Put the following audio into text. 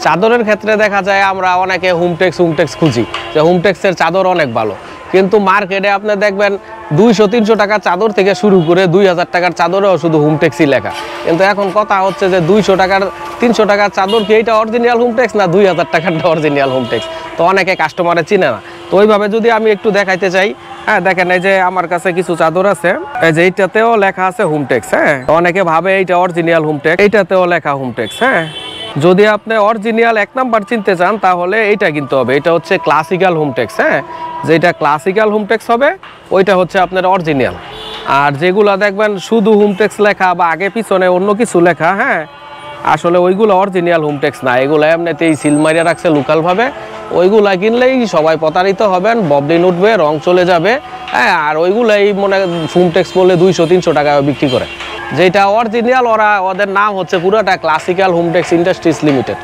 চাদরের ক্ষেত্রে দেখা যায় আমরা অনেকে হোমটেক্স খুঁজি যে হোমটেক্সের চাদর অনেক ভালো, কিন্তু মার্কেটে আপনি দেখবেন 200-300 টাকার চাদর থেকে শুরু করে 2000 টাকার চাদরেও শুধু হোমটেক্সই লেখা। কিন্তু এখন কথা হচ্ছে যে 200-300 টাকার চাদর কি এইটা অরিজিনাল হোমটেক্স না 2000 টাকারটা অরিজিনাল হোমটেক্স, তো অনেকে কাস্টমারে চিনে না। তো ওইভাবে যদি আমি একটু দেখাইতে চাই, হ্যাঁ দেখেন এই যে আমার কাছে কিছু চাদর আছে, এই যে এইটাতেও লেখা আছে হোমটেক্স। হ্যাঁ, অনেকে ভাবে এইটা অরিজিনাল হোমটেক্স, এইটাতেও লেখা হোমটেক্স। হ্যাঁ, যদি আপনি অরিজিনাল 1 নাম্বার চিনতে চান তাহলে এইটা কিনতে হবে, এটা হচ্ছে ক্লাসিক্যাল হোমটেক্স। হ্যাঁ, যেটা ক্লাসিক্যাল হোমটেক্স হবে ওইটা হচ্ছে আপনার অরিজিনাল। আর যেগুলো দেখবেন শুধু হোমটেক্স লেখা বা আগে পিছনে অন্য কিছু লেখা, হ্যাঁ আসলে ওইগুলো অরিজিনাল হোমটেক্স না, এগুলো এমনিতেই সিল মারিয়া রাখছে লোকালভাবে। ওইগুলা কিনলেই সবাই প্রতারিত হবেন, ববলিন উঠবে, রং চলে যাবে। হ্যাঁ, আর ওইগুলাই মনে হোমটেক্স বললে 200-300 টাকা বিক্রি করে। যেটা অরিজিনাল ওদের নাম হচ্ছে পুরোটা ক্লাসিক্যাল হোমটেক্স ইন্ডাস্ট্রিজ লিমিটেড।